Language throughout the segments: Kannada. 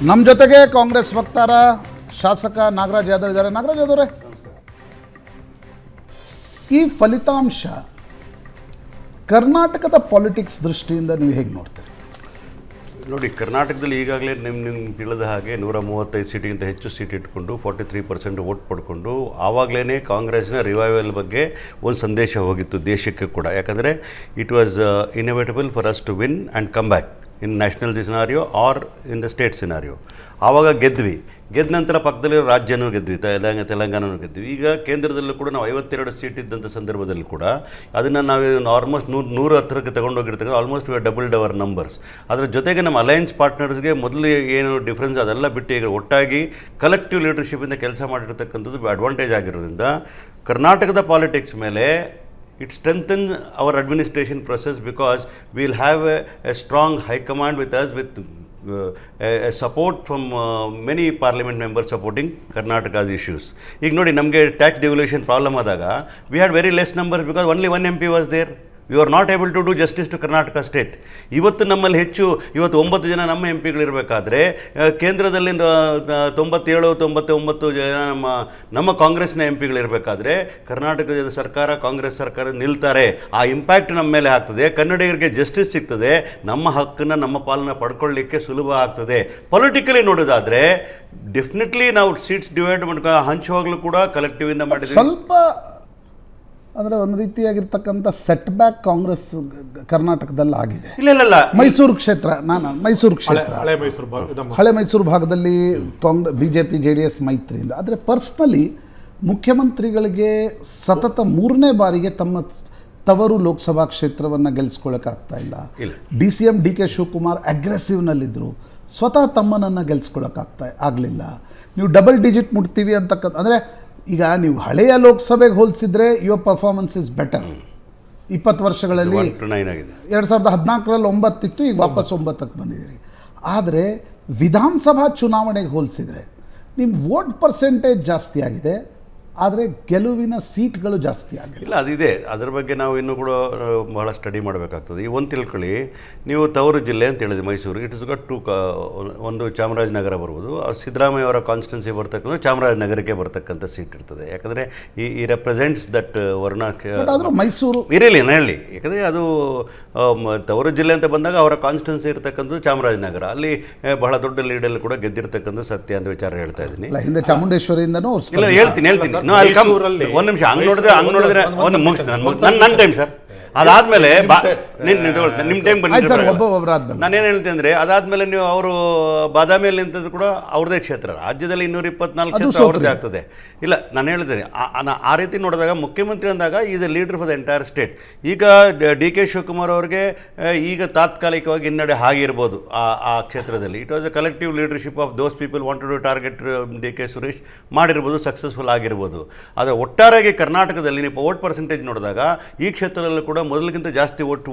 ನಮ್ಮ ಜೊತೆಗೆ ಕಾಂಗ್ರೆಸ್ ವಕ್ತಾರ ಶಾಸಕ ನಾಗರಾಜ್ ಯಾದವ್ ಇದ್ದಾರೆ. ನಾಗರಾಜ್ ಯಾದವ್ರೆ, ಈ ಫಲಿತಾಂಶ ಕರ್ನಾಟಕದ ಪಾಲಿಟಿಕ್ಸ್ ದೃಷ್ಟಿಯಿಂದ ನೀವು ಹೇಗೆ ನೋಡ್ತೀರಿ? ನೋಡಿ, ಕರ್ನಾಟಕದಲ್ಲಿ ಈಗಾಗಲೇ ನಿಮ್ಗೆ ತಿಳಿದ ಹಾಗೆ 135 ಸೀಟಿಗಿಂತ ಹೆಚ್ಚು ಸೀಟ್ ಇಟ್ಕೊಂಡು 43% ವೋಟ್ ಪಡ್ಕೊಂಡು ಆವಾಗಲೇ ಕಾಂಗ್ರೆಸ್ನ ರಿವೈವಲ್ ಬಗ್ಗೆ ಒಂದು ಸಂದೇಶ ಹೋಗಿತ್ತು ದೇಶಕ್ಕೆ ಕೂಡ. ಯಾಕಂದರೆ it was inevitable for us to win and come back in national scenario or in the state scenario. ಆವಾಗ ಗೆದ್ದ ನಂತರ ಪಕ್ಕದಲ್ಲಿರೋ ರಾಜ್ಯನೂ ಗೆದ್ವಿ, ತೆಲಂಗಾಣನೂ ಗೆದ್ವಿ. ಈಗ ಕೇಂದ್ರದಲ್ಲೂ ಕೂಡ ನಾವು 52 ಸೀಟ್ ಇದ್ದಂಥ ಸಂದರ್ಭದಲ್ಲಿ ಕೂಡ ಅದನ್ನು ನಾವು ಆಲ್ಮೋಸ್ಟ್ 100 ಹತ್ತಿರಕ್ಕೆ ತೊಗೊಂಡೋಗಿರ್ತಕ್ಕಂಥ ಆಲ್ಮೋಸ್ಟ್ ಡಬಲ್ಡ್ ಅವರ್ ನಂಬರ್ಸ್. ಅದರ ಜೊತೆಗೆ ನಮ್ಮ ಅಲಯನ್ಸ್ ಪಾರ್ಟ್ನರ್ಸ್ಗೆ ಮೊದಲು ಏನು ಡಿಫ್ರೆನ್ಸ್ ಅದೆಲ್ಲ ಬಿಟ್ಟು ಈಗ ಒಟ್ಟಾಗಿ ಕಲೆಕ್ಟಿವ್ ಲೀಡರ್ಶಿಪಿಂದ ಕೆಲಸ ಮಾಡಿರ್ತಕ್ಕಂಥದ್ದು ಅಡ್ವಾಂಟೇಜ್ ಆಗಿರೋದ್ರಿಂದ ಕರ್ನಾಟಕದ ಪಾಲಿಟಿಕ್ಸ್ ಮೇಲೆ it strengthens our administration process because we'll have a strong high command with us with a support from many parliament members supporting Karnataka's issues. ಈಗ ನೋಡಿ, ನಮಗೆ ಟ್ಯಾಕ್ಸ್ ಡಿವಲ್ಯೂಷನ್ ಪ್ರಾಬ್ಲಮ್ ಆದಾಗ we had very less numbers because only one MP was there. We are not able to do justice to Karnataka state. ಇವತ್ತು ನಮ್ಮಲ್ಲಿ ಇವತ್ತು 9 ಜನ ನಮ್ಮ ಎಂ ಪಿಗಳಿರಬೇಕಾದ್ರೆ ಕೇಂದ್ರದಲ್ಲಿ 97-99 ಜನ ನಮ್ಮ ಕಾಂಗ್ರೆಸ್ನ ಎಂ ಪಿಗಳಿರಬೇಕಾದ್ರೆ ಕರ್ನಾಟಕದ ಸರ್ಕಾರ, ಕಾಂಗ್ರೆಸ್ ಸರ್ಕಾರ ನಿಲ್ತಾರೆ. ಆ ಇಂಪ್ಯಾಕ್ಟ್ ನಮ್ಮ ಮೇಲೆ ಆಗ್ತದೆ. ಕನ್ನಡಿಗರಿಗೆ ಜಸ್ಟಿಸ್ ಸಿಗ್ತದೆ. ನಮ್ಮ ಹಕ್ಕನ್ನು, ನಮ್ಮ ಪಾಲನ್ನ ಪಡ್ಕೊಳ್ಳಿಕ್ಕೆ ಸುಲಭ ಆಗ್ತದೆ. ಪೊಲಿಟಿಕಲಿ ನೋಡೋದಾದರೆ ಡೆಫಿನೆಟ್ಲಿ ನಾವು ಸೀಟ್ಸ್ ಡಿವೈಡ್ ಹಂಚುವಾಗಲೂ ಕೂಡ ಕಲೆಕ್ಟಿವ್ ಇಂದ ಮಾಡಿದ್ವಿ. ಸ್ವಲ್ಪ ಅಂದರೆ ಒಂದು ರೀತಿಯಾಗಿರ್ತಕ್ಕಂಥ ಸೆಟ್ ಬ್ಯಾಕ್ ಕಾಂಗ್ರೆಸ್ ಕರ್ನಾಟಕದಲ್ಲಿ ಆಗಿದೆ. ಇಲ್ಲ, ಮೈಸೂರು ಕ್ಷೇತ್ರ, ಹಳೆ ಮೈಸೂರು ಭಾಗದಲ್ಲಿ BJP JDS ಮೈತ್ರಿಯಿಂದ. ಆದರೆ ಪರ್ಸ್ನಲಿ ಮುಖ್ಯಮಂತ್ರಿಗಳಿಗೆ ಸತತ 3ನೇ ಬಾರಿಗೆ ತಮ್ಮ ತವರು ಲೋಕಸಭಾ ಕ್ಷೇತ್ರವನ್ನು ಗೆಲ್ಲಿಸ್ಕೊಳ್ಳೋಕ್ಕಾಗ್ತಾ ಇಲ್ಲ. DCM DK ಶಿವಕುಮಾರ್ ಅಗ್ರೆಸಿವ್ನಲ್ಲಿದ್ದರು, ಸ್ವತಃ ತಮ್ಮನನ್ನು ಆಗಲಿಲ್ಲ. ನೀವು ಡಬಲ್ ಡಿಜಿಟ್ ಮುಟ್ತೀವಿ ಅಂತಕ್ಕಂಥ, ಅಂದರೆ ಈಗ ನೀವು ಹಳೆಯ ಲೋಕಸಭೆಗೆ ಹೋಲಿಸಿದ್ರೆ ಯುವರ್ ಪರ್ಫಾರ್ಮೆನ್ಸ್ ಇಸ್ ಬೆಟರ್. 20 ವರ್ಷಗಳಲ್ಲಿ 2014ರಲ್ಲಿ 9 ಇತ್ತು, ಈಗ ವಾಪಸ್ 9ಕ್ಕೆ ಬಂದಿದ್ದೀರಿ. ಆದರೆ ವಿಧಾನಸಭಾ ಚುನಾವಣೆಗೆ ಹೋಲಿಸಿದರೆ ನಿಮ್ಮ ವೋಟ್ ಪರ್ಸೆಂಟೇಜ್ ಜಾಸ್ತಿ ಆಗಿದೆ, ಆದರೆ ಗೆಲುವಿನ ಸೀಟ್ಗಳು ಜಾಸ್ತಿ ಆಗಿಲ್ಲ. ಇಲ್ಲ, ಅದಿದೆ. ಅದ್ರ ಬಗ್ಗೆ ನಾವು ಇನ್ನೂ ಕೂಡ ಬಹಳ ಸ್ಟಡಿ ಮಾಡಬೇಕಾಗ್ತದೆ. ಈ ಒಂದು ತಿಳ್ಕೊಳ್ಳಿ, ನೀವು ತವರು ಜಿಲ್ಲೆ ಅಂತ ಹೇಳಿದ್ರಿ ಮೈಸೂರು. ಇಟ್ ಇಸ್ ಗಾಟ್ ಒಂದು ಚಾಮರಾಜನಗರ ಬರ್ಬೋದು. ಸಿದ್ದರಾಮಯ್ಯ ಅವರ ಕಾನ್ಸ್ಟಿಟ್ಯೂನ್ಸಿ ಬರ್ತಕ್ಕಂಥ ಚಾಮರಾಜನಗರಕ್ಕೆ ಬರ್ತಕ್ಕಂಥ ಸೀಟ್ ಇರ್ತದೆ. ಯಾಕಂದರೆ ಈ ರೆಪ್ರೆಸೆಂಟ್ಸ್ ದಟ್ ವರ್ಣ. ಮೈಸೂರು ಇರಲಿ ಹೇಳಿ, ಯಾಕಂದರೆ ಅದು ತವರು ಜಿಲ್ಲೆ ಅಂತ ಬಂದಾಗ ಅವರ ಕಾನ್ಸ್ಟಿಟ್ಯೂನ್ಸಿ ಇರ್ತಕ್ಕಂಥದ್ದು ಚಾಮರಾಜನಗರ. ಅಲ್ಲಿ ಬಹಳ ದೊಡ್ಡ ಲೀಡಲ್ಲಿ ಕೂಡ ನನ್ನ ಸತ್ಯ ಅಂತ ವಿಚಾರ ಹೇಳ್ತಾ ಇದ್ದೀನಿ. ಹಿಂದೆ ಚಾಮುಂಡೇಶ್ವರಿಯಿಂದನೂ ಇಲ್ಲ, ಹೇಳ್ತೀನಿ ಒಂದು ನಿಮಿಷ. ಹಂಗೆ ನೋಡಿದ್ರೆ ಒಂದು ಮುಗಿಸ್ತೀನಿ ನನ್ನ ಟೈಮ್ ಸರ್. ಅದಾದ್ಮೇಲೆ ನಿಮ್ಮ ಟೈಮ್ ಬಂದು ನಾನೇನು ಹೇಳ್ತೀನಿ ಅಂದರೆ, ಅದಾದ್ಮೇಲೆ ನೀವು ಅವರು ಬಾದಾಮಿಯಲ್ಲಿ ನಿಂತದ್ದು ಕೂಡ ಅವ್ರದೇ ಕ್ಷೇತ್ರ. ರಾಜ್ಯದಲ್ಲಿ 224 ಕ್ಷೇತ್ರ ಅವ್ರದ್ದೇ ಆಗ್ತದೆ. ಇಲ್ಲ, ನಾನು ಹೇಳ್ತೇನೆ ಆ ರೀತಿ ನೋಡಿದಾಗ ಮುಖ್ಯಮಂತ್ರಿ ಅಂದಾಗ is a leader for the entire state. ಈಗ DK ಶಿವಕುಮಾರ್ ಅವರಿಗೆ ಈಗ ತಾತ್ಕಾಲಿಕವಾಗಿ ಹಿನ್ನಡೆ ಆಗಿರ್ಬೋದು ಆ ಕ್ಷೇತ್ರದಲ್ಲಿ. It was a collective leadership of those people wanted to target DK Suresh, ಮಾಡಿರ್ಬೋದು, ಸಕ್ಸಸ್ಫುಲ್ ಆಗಿರ್ಬೋದು. ಆದರೆ ಒಟ್ಟಾರೆಯಾಗಿ ಕರ್ನಾಟಕದಲ್ಲಿ ನೀವು ವೋಟ್ ಪರ್ಸೆಂಟೇಜ್ ನೋಡಿದಾಗ ಈ ಕ್ಷೇತ್ರದಲ್ಲೂ ಕೂಡ ಮೊದಲಿಗಿಂತ ಜಾಸ್ತಿ ವೋಟ್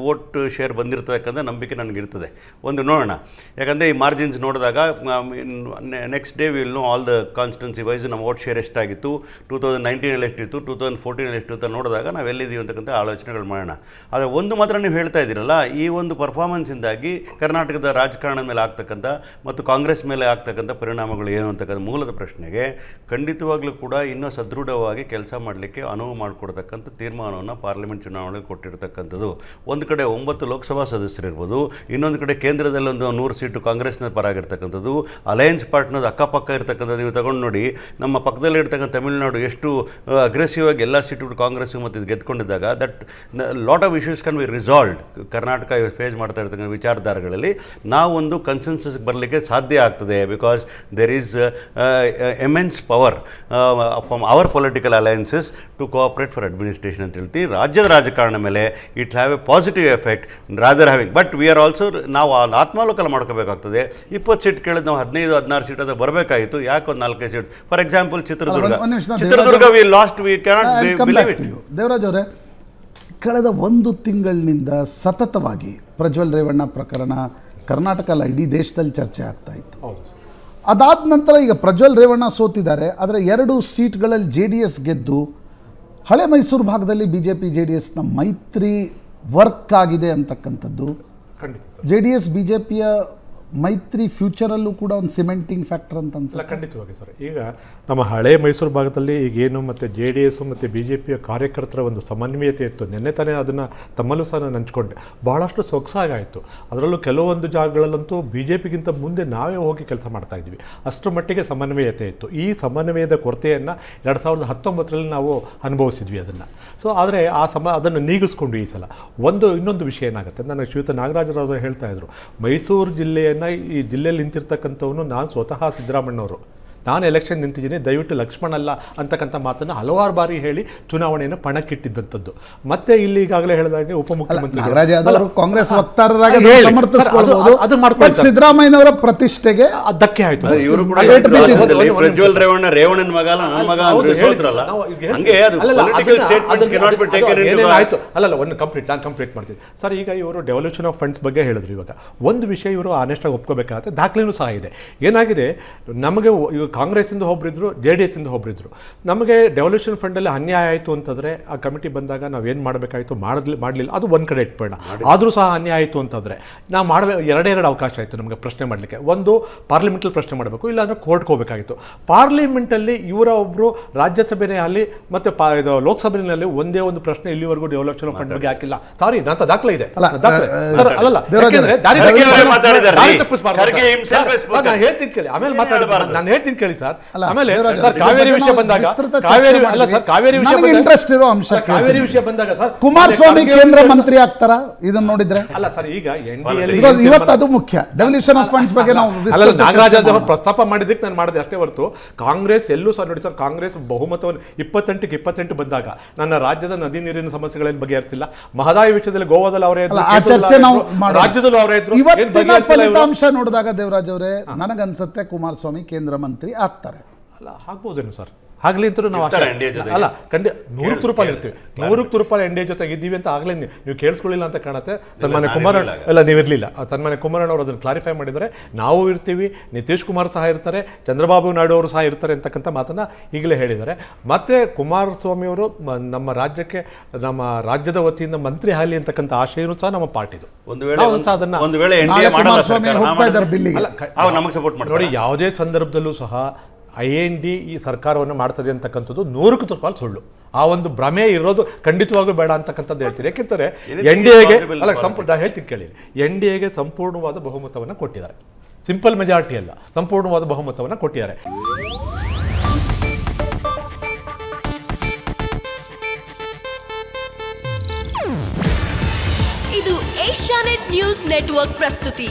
ಶೇರ್ ಬಂದಿರ್ತಕ್ಕಂಥ ನಂಬಿಕೆ ನನಗಿರ್ತದೆ. ಒಂದು ನೋಡೋಣ, ಯಾಕಂದರೆ ಈ ಮಾರ್ಜಿನ್ಸ್ ನೋಡಿದಾಗ next day will know all the constituency wise ನಮ್ಮ ವೋಟ್ ಶೇರ್ ಎಷ್ಟಾಗಿತ್ತು, 2019 ಎಷ್ಟಿತ್ತು, 2014 ಎಷ್ಟು ಅಂತ ನೋಡಿದಾಗ ನಾವು ಎಲ್ಲಿದ್ದೀವಿ ಅಂತಕ್ಕಂಥ ಆಲೋಚನೆಗಳು ಮಾಡೋಣ. ಆದರೆ ಒಂದು ಮಾತ್ರ ನೀವು ಹೇಳ್ತಾ ಇದ್ದೀರಲ್ಲ, ಈ ಒಂದು ಪರ್ಫಾರ್ಮೆನ್ಸಿಂದಾಗಿ ಕರ್ನಾಟಕದ ರಾಜಕಾರಣದ ಮೇಲೆ ಆಗ್ತಕ್ಕಂಥ ಮತ್ತು ಕಾಂಗ್ರೆಸ್ ಮೇಲೆ ಆಗ್ತಕ್ಕಂಥ ಪರಿಣಾಮಗಳು ಏನು ಅಂತಕ್ಕಂಥ ಮೂಲದ ಪ್ರಶ್ನೆಗೆ ಖಂಡಿತವಾಗ್ಲೂ ಕೂಡ ಇನ್ನೂ ಸದೃಢವಾಗಿ ಕೆಲಸ ಮಾಡಲಿಕ್ಕೆ ಅನುವು ಮಾಡಿಕೊಡ್ತಕ್ಕಂಥ ತೀರ್ಮಾನವನ್ನು ಪಾರ್ಲಿಮೆಂಟ್ ಚುನಾವಣೆಗೆ ಕೊಟ್ಟಿರ್ತಕ್ಕಂಥದ್ದು. ಒಂದು ಕಡೆ 9 ಲೋಕಸಭಾ ಸದಸ್ಯರಿರ್ಬೋದು, ಇನ್ನೊಂದು ಕಡೆ ಕೇಂದ್ರದಲ್ಲಿ ಒಂದು 100 ಸೀಟು ಕಾಂಗ್ರೆಸ್ನ ಪರಾಗಿರ್ತಕ್ಕಂಥದ್ದು, ಅಲಯನ್ಸ್ ಪಾರ್ಟ್ನರ್ಸ್ ಅಕ್ಕಪಕ್ಕ ಇರ್ತಕ್ಕಂಥದ್ದು. ನೀವು ತಗೊಂಡು ನೋಡಿ, ನಮ್ಮ ಪಕ್ಕದಲ್ಲಿ ಇರ್ತಕ್ಕಂಥ ತಮಿಳುನಾಡು ಎಷ್ಟು ಅಗ್ರೆಸಿವ್ ಆಗಿ ಎಲ್ಲ ಸೀಟುಗಳು ಕಾಂಗ್ರೆಸ್ ಮತ್ತು ಇದು ಗೆದ್ಕೊಂಡಿದ್ದಾಗ that lot of issues can be resolved. Karnataka face ಮಾಡ್ತಾ ಇರ್ತಕ್ಕಂಥ ವಿಚಾರಧಾರೆಗಳಲ್ಲಿ ನಾವೊಂದು ಕನ್ಸೆನ್ಸಸ್ಗೆ ಬರಲಿಕ್ಕೆ ಸಾಧ್ಯ ಆಗ್ತದೆ. Because there is immense power from our political alliances to cooperate for administration ಅಂತ ಹೇಳ್ತೀವಿ. ರಾಜ್ಯದ ರಾಜಕಾರಣ ಮೇಲೆ it have a positive effect rather having. But we are also ನಾವು ಆತ್ಮಾವಲೋಕನ ಮಾಡ್ಕೋಬೇಕಾಗ್ತದೆ. 20 ಸೀಟ್ ಕೇಳಿದ್ ನಾವು 15-16 ಸೀಟ್ ಅದು ಬರಬೇಕಾಗಿತ್ತು. ಯಾಕೆ ಒಂದು 4 seat? For example Chitradurga V last, V cannot believe it. Devaraj ಅವರೇ, ಕಳೆದ 1 ತಿಂಗಳಿನಿಂದ ಸತತವಾಗಿ ಪ್ರಜ್ವಲ್ ರೇವಣ್ಣ ಪ್ರಕರಣ ಕರ್ನಾಟಕ ಅಲ್ಲ ಇಡೀ ದೇಶದಲ್ಲಿ ಚರ್ಚೆ ಆಗ್ತಾ ಇತ್ತು. ಅದಾದ ನಂತರ ಈಗ ಪ್ರಜ್ವಲ್ ರೇವಣ್ಣ ಸೋತಿದ್ದಾರೆ, ಆದರೆ 2 ಸೀಟ್ಗಳಲ್ಲಿ JDS ಗೆದ್ದು ಹಳೆ ಮೈಸೂರು ಭಾಗದಲ್ಲಿ BJP JDSನ ಮೈತ್ರಿ ವರ್ಕ್ ಆಗಿದೆ ಅಂತಕ್ಕಂಥದ್ದು. JDS BJPಯ ಮೈತ್ರಿ ಫ್ಯೂಚರಲ್ಲೂ ಕೂಡ ಒಂದು ಸಿಮೆಂಟಿಂಗ್ ಫ್ಯಾಕ್ಟರ್ ಅಂತ ಅಲ್ಲ, ಅನ್ಸುತ್ತೆ. ಖಂಡಿತವಾಗಿ ಸರ್. ಈಗ ನಮ್ಮ ಹಳೆ ಮೈಸೂರು ಭಾಗದಲ್ಲಿ ಈಗೇನು ಮತ್ತು JDS ಮತ್ತು BJPಯ ಕಾರ್ಯಕರ್ತರ ಒಂದು ಸಮನ್ವಯತೆ ಇತ್ತು. ನಿನ್ನೆ ತಾನೇ ಅದನ್ನು ತಮ್ಮಲ್ಲೂ ಸಹ ನಾನು ಹಂಚ್ಕೊಂಡೆ. ಬಹಳಷ್ಟು ಸೊಗಸಾಗಾಯಿತು. ಅದರಲ್ಲೂ ಕೆಲವೊಂದು ಜಾಗಗಳಲ್ಲಂತೂ BJPಗಿಂತ ಮುಂದೆ ನಾವೇ ಹೋಗಿ ಕೆಲಸ ಮಾಡ್ತಾ ಇದ್ವಿ. ಅಷ್ಟರ ಮಟ್ಟಿಗೆ ಸಮನ್ವಯತೆ ಇತ್ತು. ಈ ಸಮನ್ವಯದ ಕೊರತೆಯನ್ನು 2019ರಲ್ಲಿ ನಾವು ಅನುಭವಿಸಿದ್ವಿ ಅದನ್ನು. ಸೊ ಆದರೆ ಅದನ್ನು ನೀಗಿಸ್ಕೊಂಡು ಈ ಸಲ ಇನ್ನೊಂದು ವಿಷಯ ಏನಾಗುತ್ತೆ, ನನಗೆ ಶ್ರೀಯುತ ನಾಗರಾಜರಾವ್ ಹೇಳ್ತಾ ಇದ್ರು, ಮೈಸೂರು ಜಿಲ್ಲೆಯನ್ನು ಈ ಜಿಲ್ಲೆಯಲ್ಲಿ ನಿಂತಿರ್ತಕ್ಕಂಥವನು ನಾನು ಸ್ವತಃ ಸಿದ್ದರಾಮಣ್ಣವರು, ನಾನು ಎಲೆಕ್ಷನ್ ನಿಂತಿದ್ದೀನಿ, ದಯವಿಟ್ಟು ಲಕ್ಷ್ಮಣ್ ಅಲ್ಲ ಅಂತಕ್ಕಂಥ ಮಾತನ್ನು ಹಲವಾರು ಬಾರಿ ಹೇಳಿ ಚುನಾವಣೆಯನ್ನು ಪಣಕ್ಕಿಟ್ಟಿದ್ದಂಥದ್ದು. ಮತ್ತೆ ಇಲ್ಲಿ ಈಗಾಗಲೇ ಹೇಳಿದಾಗೆ ಉಪಮುಖ್ಯಮಂತ್ರಿ ಕಾಂಗ್ರೆಸ್ ವಕ್ತಾರರಾಗಿ ಸಮರ್ಥಿಸಿಕೊಳ್ಳಬಹುದು, ಸಿದ್ದರಾಮಯ್ಯನವರ ಪ್ರತಿಷ್ಠೆಗೆ ಧಕ್ಕೆ ಆಯ್ತು. ಇವರು ಕೂಡ ಪ್ರಜ್ವಲ್ ರೇವಣ್ಣನ ಮಗ ಅಲ್ಲ, ನನ್ನ ಮಗ ಅಂದ್ರೆ ಸೋತ್ರಲ್ಲ. ಹಂಗೆ ಅದು political statements cannot be taken into ಆಯ್ತು. ಅಲ್ಲಲ್ಲ, ನಾನು ಕಂಪ್ಲೀಟ್ ಮಾಡ್ತೀನಿ ಸರ್. ಈಗ ಇವರು ಡೆವಲ್ಯೂಷನ್ ಆಫ್ ಫಂಡ್ಸ್ ಬಗ್ಗೆ ಹೇಳಿದ್ರು. ಇವಾಗ ಒಂದು ವಿಷಯ ಇವರು ಆನೆಸ್ಟಾಗಿ ಒಪ್ಕೋಬೇಕಾಗುತ್ತೆ, ದಾಖಲೆನೂ ಸಹ ಇದೆ. ಏನಾಗಿದೆ, ನಮಗೆ ಕಾಂಗ್ರೆಸ್ಸಿಂದ ಒಬ್ಬರಿದ್ರು, JDS ಇಂದ ಒಬ್ಬರಿದ್ರು. ನಮಗೆ ಡೆವಲ್ಯೂಷನ್ ಫಂಡಲ್ಲಿ ಅನ್ಯಾಯ ಆಯಿತು ಅಂತಂದರೆ ಆ ಕಮಿಟಿ ಬಂದಾಗ ನಾವೇನು ಮಾಡಬೇಕಾಯಿತು ಮಾಡಲಿಲ್ಲ, ಅದು ಒಂದು ಕಡೆ ಇಟ್ಬೇಡ. ಆದರೂ ಸಹ ಅನ್ಯಾಯ ಆಯಿತು ಅಂತಂದರೆ ನಾವು ಎರಡೆರಡು ಅವಕಾಶ ಆಯಿತು ನಮಗೆ ಪ್ರಶ್ನೆ ಮಾಡಲಿಕ್ಕೆ. ಒಂದು ಪಾರ್ಲಿಮೆಂಟಲ್ಲಿ ಪ್ರಶ್ನೆ ಮಾಡಬೇಕು, ಇಲ್ಲಾಂದರೆ ಕೋರ್ಟ್ಗೆ ಹೋಗಬೇಕಾಗಿತ್ತು. ಪಾರ್ಲಿಮೆಂಟಲ್ಲಿ ಇವರ ಒಬ್ಬರು ರಾಜ್ಯಸಭೆನೇ ಆಗಲಿ ಮತ್ತು ಲೋಕಸಭೆಯಲ್ಲಿ ಒಂದೇ ಒಂದು ಪ್ರಶ್ನೆ ಇಲ್ಲಿವರೆಗೂ ಡೆವಲ್ಯೂಷನ್ ಫಂಡ್ ಬಗ್ಗೆ ಹಾಕಿಲ್ಲ. ಸಾರಿ, ನಂತ ದಾಖಲೆ ಇದೆ. ಹೇಳ್ತೀನಿ ಕೇಳಿ, ಆಮೇಲೆ ಮಾತಾಡಬಾರ್ದು. ನಾನು ಹೇಳ್ತೀನಿ ಕೇಳಿ ಸರ್. ಆಮೇಲೆ ಕಾವೇರಿ ವಿಷಯ ಬಂದಾಗ ಕಾವೇರಿ ವಿಷಯ ಬಂದಾಗ ಸರ್ ಕುಮಾರಸ್ವಾಮಿ ಕೇಂದ್ರ ಮಂತ್ರಿ ಆಗ್ತಾರ ಇದನ್ನ ನೋಡಿದ್ರೆ? ಅಲ್ಲ ಸರ್, ಈಗ ಇವತ್ತು ಅದು ಮುಖ್ಯ. ಡೆವಲ್ಯೂಷನ್ ಆಫ್ ಫಂಡ್ಸ್ ಬಗ್ಗೆ ನಾವು ನಾಗರಾಜ್ ಅವರು ಪ್ರಸ್ತಾಪ ಮಾಡಿದ್ದಕ್ಕೆ ನಾನು ಮಾಡಿದೆ ಅಷ್ಟೇ ಹೊರತು ಕಾಂಗ್ರೆಸ್ ಎಲ್ಲೂ ಸಹ ನೋಡಿ ಸರ್, ಕಾಂಗ್ರೆಸ್ ಬಹುಮತವನ್ನು 28 ಬಂದಾಗ ನನ್ನ ರಾಜ್ಯದ ನದಿ ನೀರಿನ ಸಮಸ್ಯೆಗಳನ್ನು ಬಗೆಹರಿಸಿಲ್ಲ. ಮಹದಾಯಿ ವಿಷಯದಲ್ಲಿ ಗೋವಾದಲ್ಲಿ ಅವರೇ ಇದ್ರು, ರಾಜ್ಯದಲ್ಲೂ ಅವರೇ ಇದ್ರು. ಇವತ್ತಿನ ಫಲಿತಾಂಶ ನೋಡಿದಾಗ ದೇವರಾಜ್ ಅವರೇ, ನನಗನ್ಸುತ್ತೆ ಕುಮಾರಸ್ವಾಮಿ ಕೇಂದ್ರ ಮಂತ್ರಿ ಆಗ್ತಾರೆ. ಅಲ್ಲ, ಆಗ್ಬೋದೇನು ಸರ್, ಆಗ್ಲಿ ಅಂತ ನಾವು ಅಲ್ಲ ₹100 ಇರ್ತೀವಿ, ₹100 NDA ಜೊತೆಗೆ ಇದ್ದೀವಿ ಅಂತ ಆಗ್ಲೇ ನೀವು ಕೇಳಿಸ್ಕೊಳ್ಳಿಲ್ಲ ಅಂತ ಕಾಣುತ್ತೆ. ಸನ್ಮಾನ್ಯ ಕುಮಾರಣ್ಣ ಎಲ್ಲ ನೀವಿರಲಿಲ್ಲ, ಸನ್ಮಾನ್ಯ ಕುಮಾರಣ್ಣ ಅವರು ಅದನ್ನು ಕ್ಲಾರಿಫೈ ಮಾಡಿದರೆ ನಾವು ಇರ್ತೀವಿ, ನಿತೀಶ್ ಕುಮಾರ್ ಸಹ ಇರ್ತಾರೆ, ಚಂದ್ರಬಾಬು ನಾಯ್ಡು ಅವರು ಸಹ ಇರ್ತಾರೆ ಅಂತಕ್ಕಂಥ ಮಾತನ್ನು ಈಗಲೇ ಹೇಳಿದ್ದಾರೆ. ಮತ್ತು ಕುಮಾರಸ್ವಾಮಿ ಅವರು ನಮ್ಮ ರಾಜ್ಯಕ್ಕೆ, ನಮ್ಮ ರಾಜ್ಯದ ವತಿಯಿಂದ ಮಂತ್ರಿ ಆಗಲಿ ಅಂತಕ್ಕಂಥ ಆಶಯನೂ ಸಹ ನಮ್ಮ ಪಾರ್ಟಿದು. ನೋಡಿ, ಯಾವುದೇ ಸಂದರ್ಭದಲ್ಲೂ ಸಹ IND ಈ ಸರ್ಕಾರವನ್ನು ಮಾಡ್ತದೆ ಅಂತಕ್ಕಂಥದ್ದು 100% ಸುಳ್ಳು. ಆ ಒಂದು ಭ್ರಮೆ ಇರೋದು ಖಂಡಿತವಾಗೂ ಬೇಡ ಅಂತಕ್ಕಂಥದ್ದು ಹೇಳ್ತೀರಿ. ಯಾಕೆಂದರೆ NDAಗೆ ಹೇಳ್ತೀನಿ ಕೇಳಿ, NDAಗೆ ಸಂಪೂರ್ಣವಾದ ಬಹುಮತವನ್ನು ಕೊಟ್ಟಿದ್ದಾರೆ. ಸಿಂಪಲ್ ಮೆಜಾರಿಟಿ ಅಲ್ಲ, ಸಂಪೂರ್ಣವಾದ ಬಹುಮತವನ್ನು ಕೊಟ್ಟಿದ್ದಾರೆ. ಇದು ಏಷ್ಯಾನೆಟ್ ನ್ಯೂಸ್ ನೆಟ್ವರ್ಕ್ ಪ್ರಸ್ತುತಿ.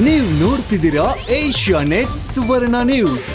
ನೀವು ನೋಡ್ತಿದ್ದೀರಾ ಏಷ್ಯಾನೆಟ್ ಸುವರ್ಣ ನ್ಯೂಸ್.